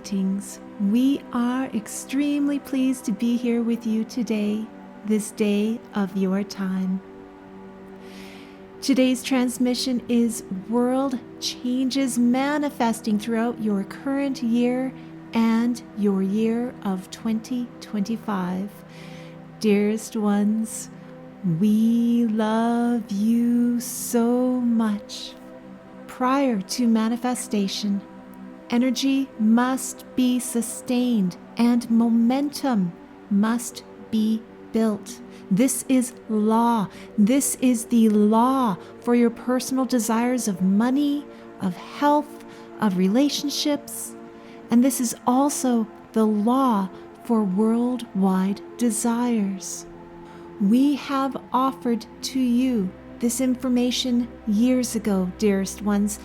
Greetings. We are extremely pleased to be here with you today, this day of your time. Today's transmission is World Changes Manifesting throughout your current year and your year of 2025. Dearest ones, we love you so much. Prior to manifestation, energy must be sustained and momentum must be built. This is law. This is the law for your personal desires of money, of health, of relationships. And this is also the law for worldwide desires. We have offered to you this information years ago, dearest ones,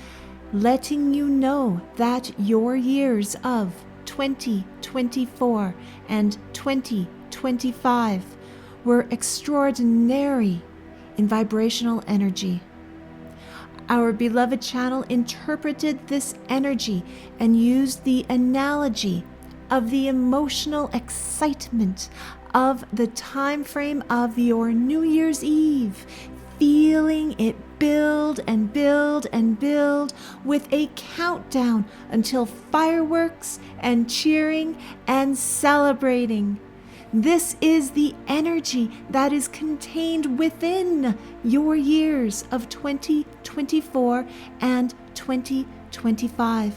letting you know that your years of 2024 and 2025 were extraordinary in vibrational energy. Our beloved channel interpreted this energy and used the analogy of the emotional excitement of the time frame of your New Year's Eve, feeling it build and build and build with a countdown until fireworks and cheering and celebrating. This is the energy that is contained within your years of 2024 and 2025.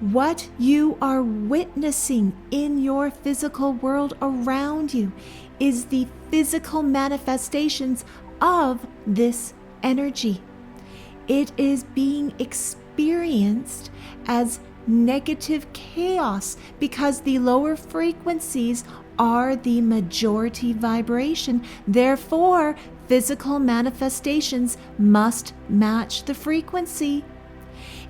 What you are witnessing in your physical world around you is the physical manifestations of this energy. It is being experienced as negative chaos because the lower frequencies are the majority vibration. Therefore, physical manifestations must match the frequency.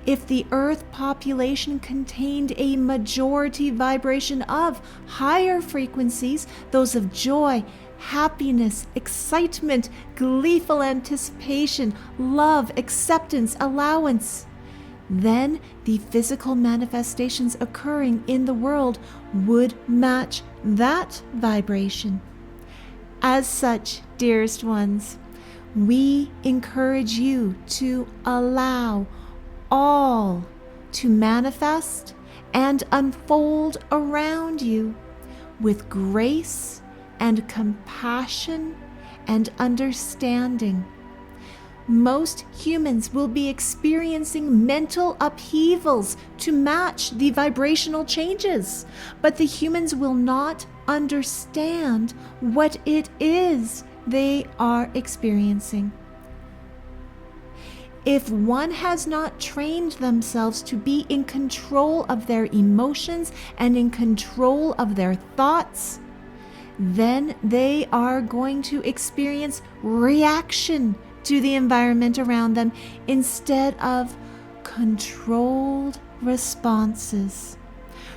If the Earth population contained a majority vibration of higher frequencies, those of joy, happiness, excitement, gleeful anticipation, love, acceptance, allowance, then the physical manifestations occurring in the world would match that vibration. As such, dearest ones, we encourage you to allow all to manifest and unfold around you with grace and compassion and understanding. Most humans will be experiencing mental upheavals to match the vibrational changes, but the humans will not understand what it is they are experiencing. If one has not trained themselves to be in control of their emotions and in control of their thoughts, then they are going to experience reaction to the environment around them instead of controlled responses.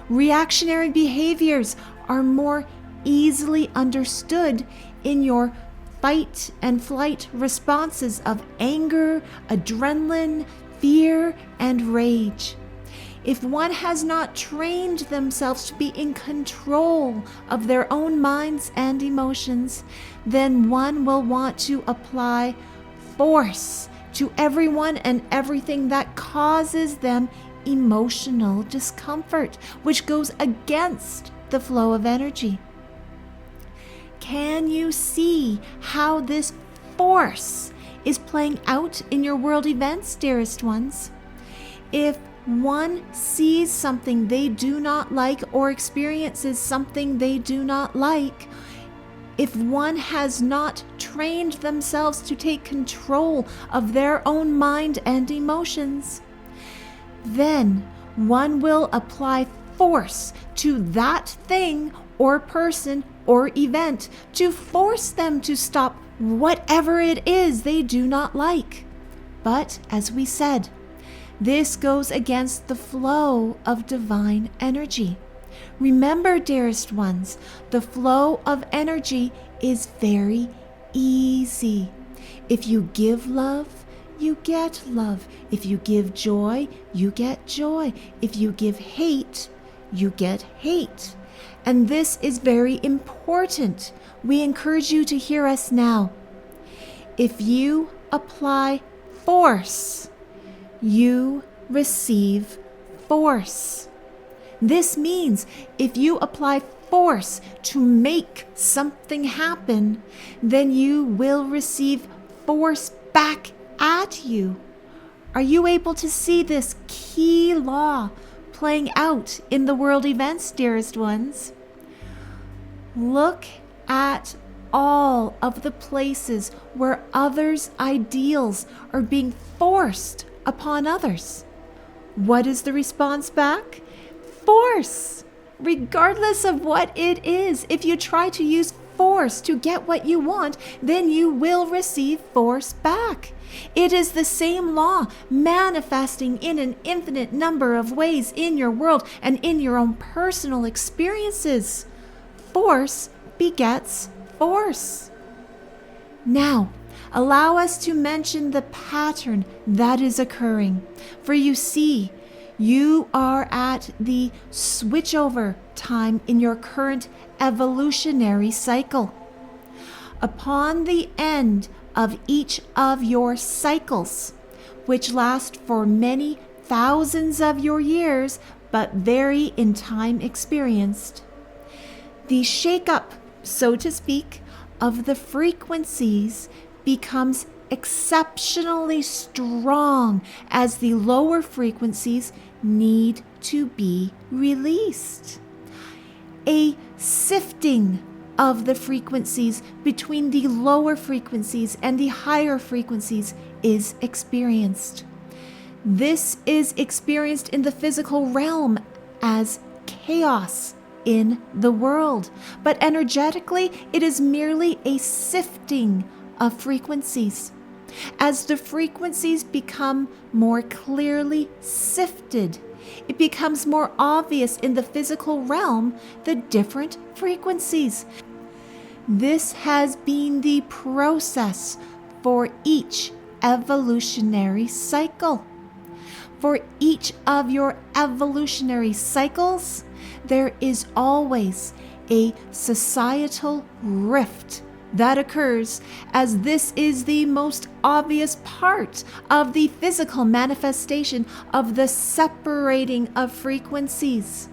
Reactionary behaviors are more easily understood in your fight and flight responses of anger, adrenaline, fear, and rage. If one has not trained themselves to be in control of their own minds and emotions, then one will want to apply force to everyone and everything that causes them emotional discomfort, which goes against the flow of energy. Can you see how this force is playing out in your world events, dearest ones? If one sees something they do not like or experiences something they do not like, if one has not trained themselves to take control of their own mind and emotions, then one will apply force to that thing or person or event to force them to stop whatever it is they do not like. But as we said, this goes against the flow of divine energy. Remember, dearest ones, the flow of energy is very easy. If you give love, you get love. If you give joy, you get joy. If you give hate, you get hate. And this is very important. We encourage you to hear us now. If you apply force, you receive force. This means if you apply force to make something happen, then you will receive force back at you. Are you able to see this key law playing out in the world events, dearest ones? Look at all of the places where others' ideals are being forced upon others. What is the response back? Force! Regardless of what it is, if you try to use force to get what you want, then you will receive force back. It is the same law manifesting in an infinite number of ways in your world and in your own personal experiences. Force begets force. Now, allow us to mention the pattern that is occurring. For you see, you are at the switchover time in your current evolutionary cycle. Upon the end of each of your cycles, which last for many thousands of your years, but vary in time experienced, the shake-up, so to speak, of the frequencies becomes exceptionally strong as the lower frequencies need to be released. A sifting of the frequencies between the lower frequencies and the higher frequencies is experienced. This is experienced in the physical realm as chaos in the world, but energetically it is merely a sifting of frequencies. As the frequencies become more clearly sifted, it becomes more obvious in the physical realm the different frequencies. This has been the process for each evolutionary cycle. For each of your evolutionary cycles, there is always a societal rift that occurs, as this is the most obvious part of the physical manifestation of the separating of frequencies.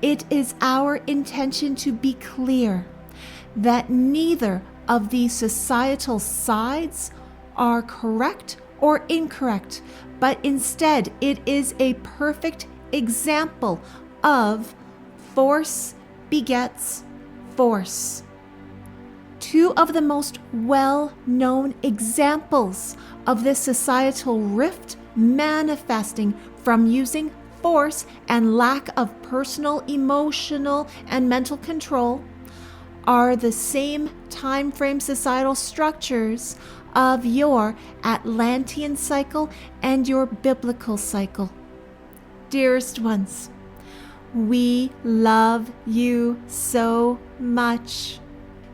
It is our intention to be clear that neither of these societal sides are correct or incorrect, but instead it is a perfect example of force begets force. Two of the most well-known examples of this societal rift manifesting from using force and lack of personal, emotional, and mental control are the same time frame societal structures of your Atlantean cycle and your biblical cycle. Dearest ones, we love you so much.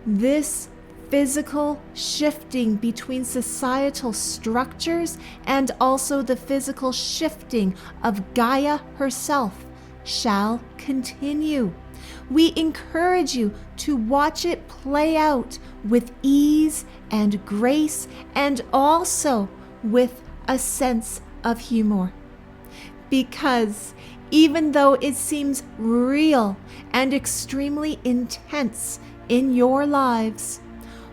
This physical shifting between societal structures and also the physical shifting of Gaia herself shall continue. We encourage you to watch it play out with ease and grace, and also with a sense of humor. Because even though it seems real and extremely intense in your lives,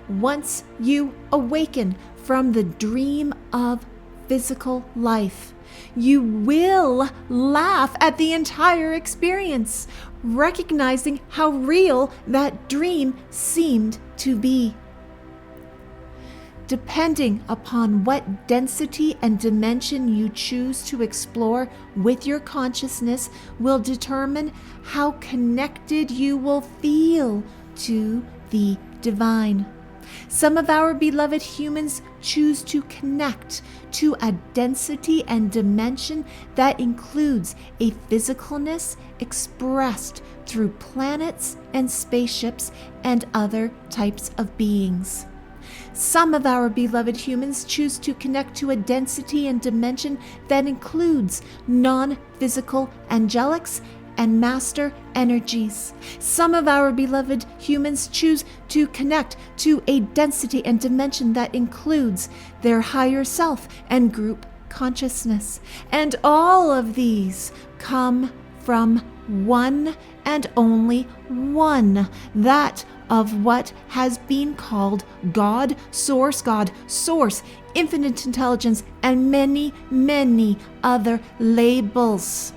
once you awaken from the dream of physical life, you will laugh at the entire experience, recognizing how real that dream seemed to be. Depending upon what density and dimension you choose to explore with your consciousness will determine how connected you will feel to the divine. Some of our beloved humans choose to connect to a density and dimension that includes a physicalness expressed through planets and spaceships and other types of beings. Some of our beloved humans choose to connect to a density and dimension that includes non-physical angelics and master energies. Some of our beloved humans choose to connect to a density and dimension that includes their higher self and group consciousness. And all of these come from one and only one, that of what has been called God, Source, Infinite Intelligence, and many, many other labels.